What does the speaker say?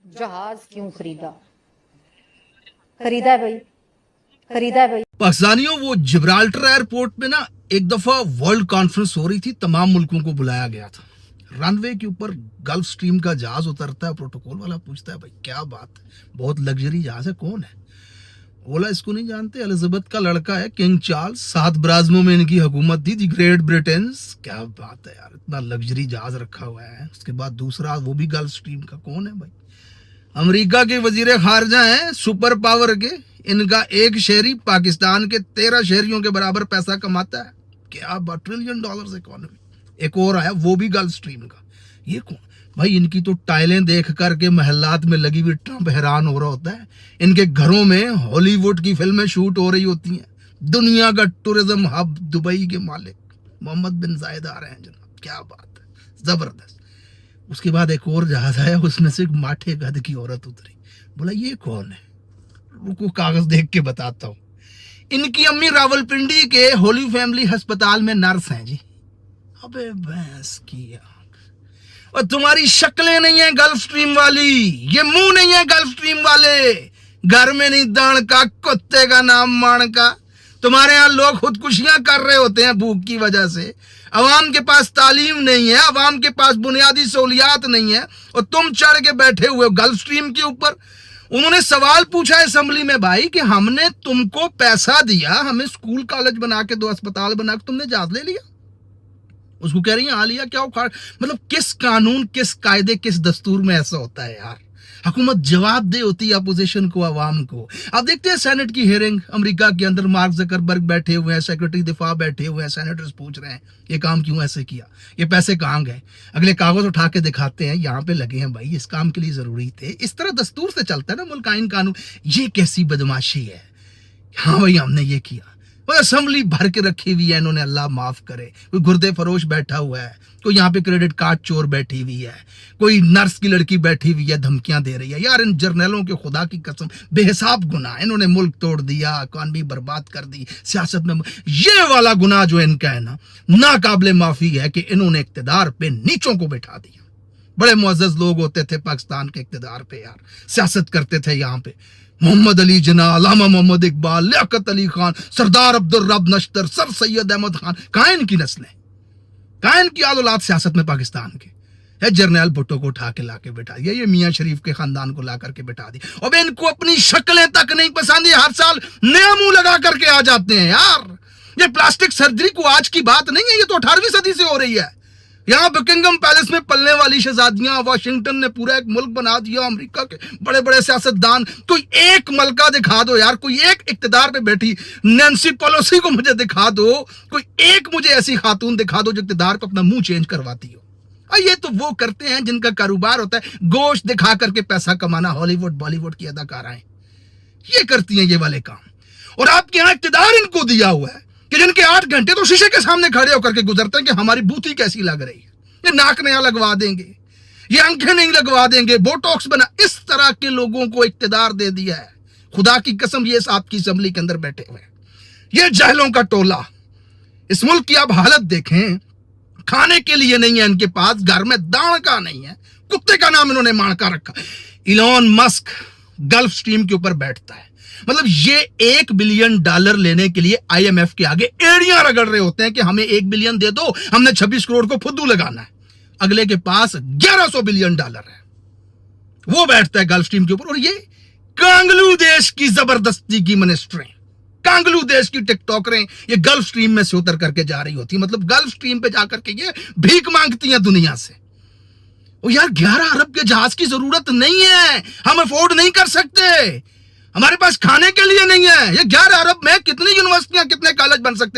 जहाज क्यों खरीदा? खरीदा है भाई, खरीदा है भाई। पाकिस्तानियों, वो जिब्राल्टर एयरपोर्ट में ना एक दफा वर्ल्ड कॉन्फ्रेंस हो रही थी, तमाम मुल्कों को बुलाया गया था। रनवे के ऊपर गल्फ स्ट्रीम का जहाज उतरता है, प्रोटोकॉल वाला पूछता है, भाई क्या बात है, बहुत लग्जरी जहाज है, कौन है? बोला इसको नहीं जानते, एलिजाबेथ का लड़का है, किंग चार्ल्स, 7 ब्राज़मों में इनकी हुकूमत थी, दी ग्रेट ब्रिटेन। क्या बात है यार, इतना लग्जरी जहाज रखा हुआ है। उसके बाद दूसरा, वो भी गल्फ स्ट्रीम का, कौन है भाई? अमेरिका के वजीर खारजा हैं, सुपर पावर के। इनका एक शहरी पाकिस्तान के 13 शहरियों के बराबर पैसा कमाता है। क्या बात, $1 ट्रिलियन इकोनॉमी। एक और आया, वो भी गल्फ स्ट्रीम का। ये कौन भाई? इनकी तो टाइलें देख करके महल्लात में लगी हुई ट्रंप हैरान हो रहा होता है। इनके घरों में हॉलीवुड की फिल्में शूट हो रही होती हैं। दुनिया का टूरिज्म हब दुबई के मालिक मोहम्मद बिन जायद आ रहे हैं जनाब। क्या बात है, जबरदस्त। उसके बाद एक और जहाज आया, उसमें से एक माठे गध की औरत उतरी। बोला ये कौन है? रुको कागज देख के बताता हूँ। इनकी अम्मी रावलपिंडी के होली फैमिली अस्पताल में नर्स हैं जी। अबे भैंस की आंख, और तुम्हारी शक्लें नहीं है गल्फ स्ट्रीम वाली, ये मुंह नहीं है गल्फ स्ट्रीम वाले। घर में नहीं दान का, कुत्ते का नाम मान का। तुम्हारे यहाँ लोग खुदकुशियां कर रहे होते हैं भूख की वजह से। अवाम के पास तालीम नहीं है, अवाम के पास बुनियादी सहूलियात नहीं है, और तुम चढ़ के बैठे हुए हो गल्फ स्ट्रीम के ऊपर। उन्होंने सवाल पूछा असेंबली में, भाई कि हमने तुमको पैसा दिया, हमें स्कूल कॉलेज बना के दो, अस्पताल बना के, तुमने जहाज ले लिया। उसको कह रही है, हाँ लिया, क्या उखाड़? मतलब किस कानून, किस कायदे, किस दस्तूर में ऐसा होता है यार? हुकूमत जवाब दे होती है अपोजिशन को, अवाम को। अब देखते हैं सेनेट की हियरिंग अमेरिका के अंदर, मार्क ज़करबर्ग बैठे हुए हैं, सेक्रेटरी दिफा बैठे हुए हैं, सेनेटर्स पूछ रहे हैं ये काम क्यों ऐसे किया, ये पैसे कहाँ गए? अगले कागज उठा के दिखाते हैं, यहाँ पे लगे हैं भाई, इस काम के लिए जरूरी थे। इस तरह दस्तूर से चलता है ना मुल्क, आइन कानून। ये कैसी बदमाशी है? हाँ भाई हमने ये किया, असेंबली भर के रखी हुई है इन्होंने, अल्लाह माफ करे। कोई गुर्दे फरोश बैठा हुआ है, कोई यहाँ पे क्रेडिट कार्ड चोर बैठी हुई है, कोई नर्स की लड़की बैठी हुई है, धमकियां दे रही है। यार इन जर्नलों के खुदा की कसम बेहिसाब गुनाह, इन्होंने मुल्क तोड़ दिया, इकॉनमी बर्बाद कर दी, सियासत में ये वाला गुनाह जो इनका है ना, नाकाबिले माफी है कि इन्होंने इक्तदार पे नीचों को बैठा दिया। बड़े मुअज़्ज़ज़ लोग होते थे पाकिस्तान के इक्तदार पे यार, सियासत करते थे यहाँ पे। मोहम्मद अली जिन्ना, अल्लामा मोहम्मद इकबाल, लियाकत अली खान, सरदार अब्दुल रब नश्तर, सर सैयद अहमद खान। कहाँ इनकी नस्लें, कहाँ इनकी औलाद सियासत में पाकिस्तान के? है जर्नैल भुट्टो को उठा के लाके बैठा दिया, ये मियाँ शरीफ के खानदान को ला करके बैठा दी। अब इनको अपनी शक्लें तक नहीं पसंद, ये हर साल नया मुंह लगा करके आ जाते हैं यार। ये प्लास्टिक सर्जरी को आज की बात नहीं है, ये तो 18वीं सदी से हो रही है। यहाँ बकिंगम पैलेस में पलने वाली शहजादियां, वाशिंगटन ने पूरा एक मुल्क बना दिया, अमेरिका के बड़े बड़े सियासतदान। कोई एक मलका दिखा दो यार, कोई एक इक्तदार पे बैठी नैन्सी पेलोसी को मुझे दिखा दो, कोई एक मुझे ऐसी खातून दिखा दो जो इक्तदार पे अपना मुंह चेंज करवाती हो। ये तो वो करते हैं जिनका कारोबार होता है गोश्त दिखा करके पैसा कमाना। हॉलीवुड बॉलीवुड की अदाकाराएं ये करती हैं ये वाले काम, और आपके यहाँ इक्तदार इनको दिया हुआ है कि जिनके 8 घंटे तो शीशे के सामने खड़े होकर के गुजरते हैं कि हमारी बूथी कैसी लग रही है, ये नाक नया लगवा देंगे, ये आंखें नहीं लगवा देंगे, बोटॉक्स बना। इस तरह के लोगों को इक्तदार दे दिया है। खुदा की कसम, ये आपकी असेंबली के अंदर बैठे हुए हैं, ये जहलों का टोला। इस मुल्क की आप हालत देखें, खाने के लिए नहीं है इनके पास, घर में दाण का नहीं है, कुत्ते का नाम इन्होंने माणका रखा। इलॉन मस्क गल्फ स्ट्रीम के ऊपर बैठता है, मतलब ये $1 बिलियन लेने के लिए IMF के आगे एड़ियां रगड़ रहे होते हैं कि हमें 1 बिलियन दे दो, हमने 26 करोड़ को फुद्दू लगाना है। अगले के पास $1100 बिलियन है, वो बैठता है गल्फ स्ट्रीम के ऊपर। और ये कांगलू देश की जबरदस्ती की मिनिस्ट्रें, कांगलू देश की टिकटॉकरें ये गल्फ स्ट्रीम में से उतर करके जा रही होती, मतलब गल्फ स्ट्रीम पे जाकर के ये भीख मांगती हैं दुनिया से। और यार 11 अरब के जहाज की जरूरत नहीं है, हम अफोर्ड नहीं कर सकते, हमारे पास खाने के लिए नहीं है। ये 11 अरब में कितनी यूनिवर्सिटियां, कितने कॉलेज बन सकते